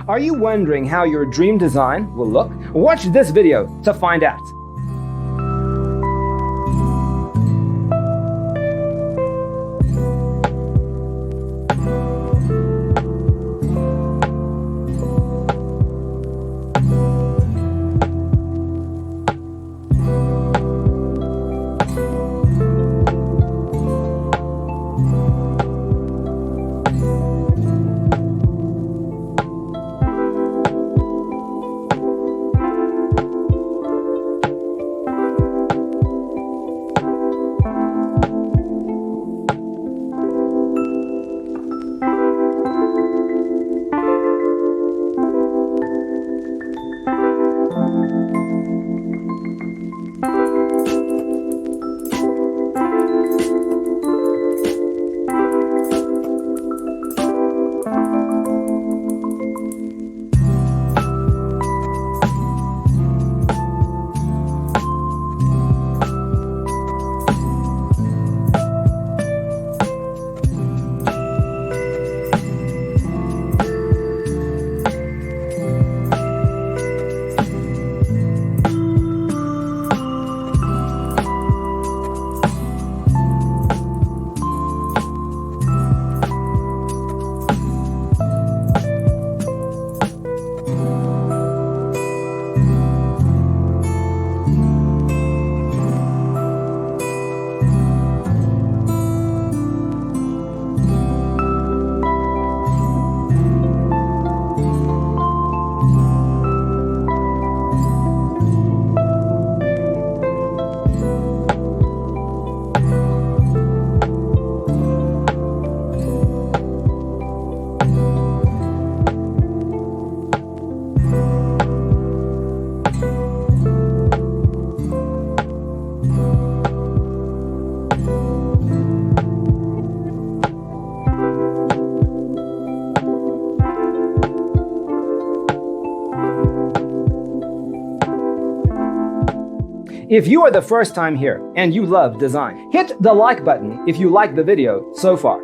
Are you wondering how your dream design will look? Watch this video to find out. If you are the first time here and you love design, hit the like button if you like the video so far.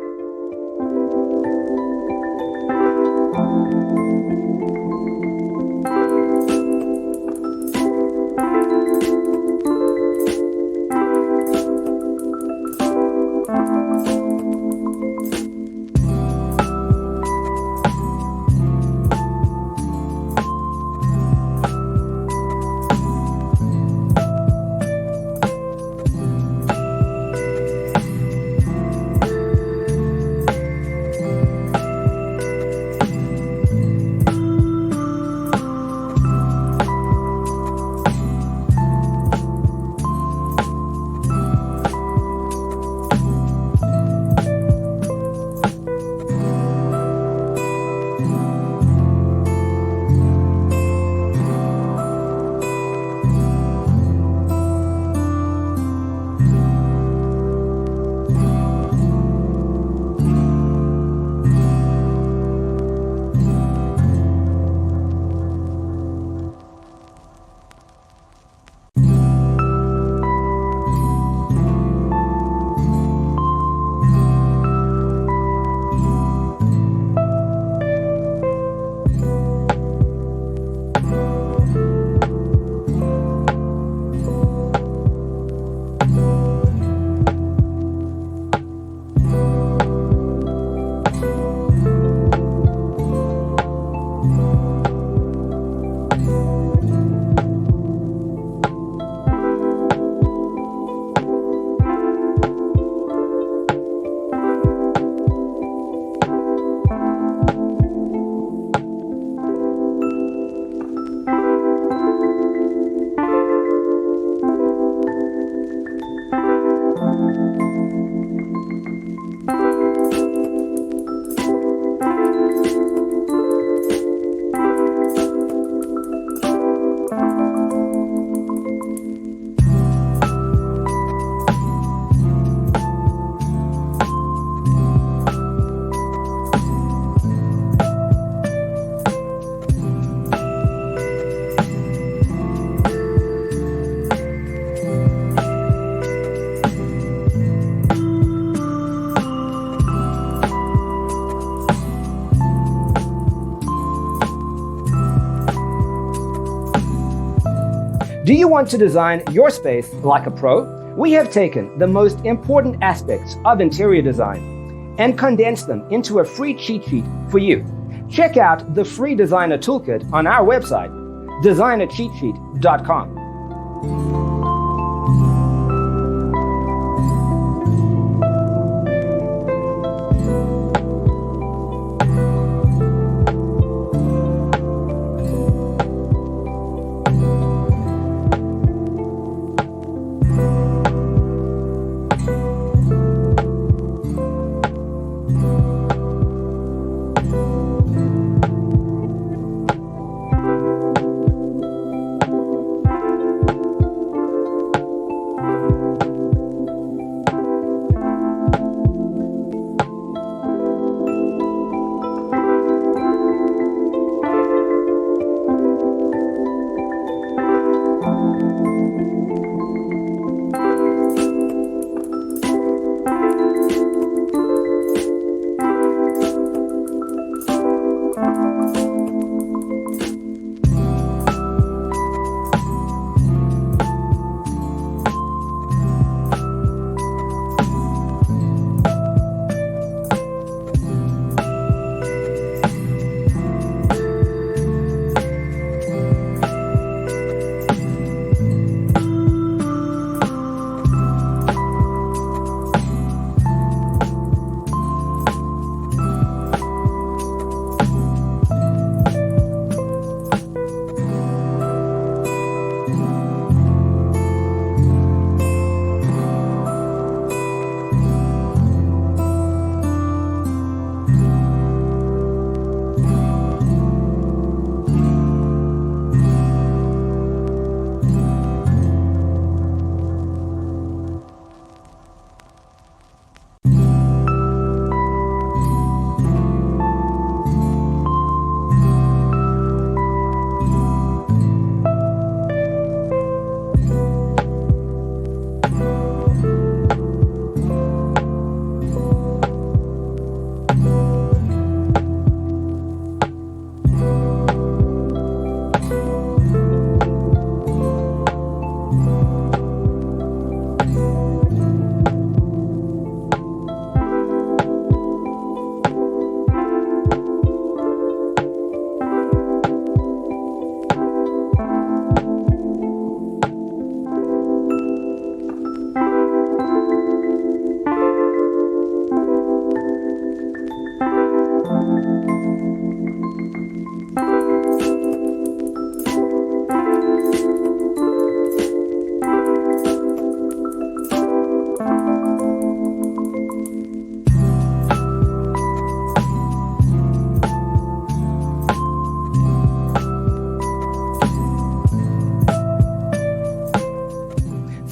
Do you want to design your space like a pro? We have taken the most important aspects of interior design and condensed them into a free cheat sheet for you. Check out the free designer toolkit on our website, designercheatsheet.com.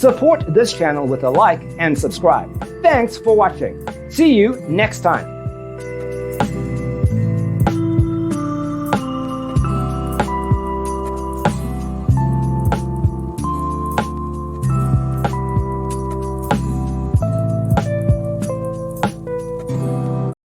Support this channel with a like and subscribe. Thanks for watching. See you next time.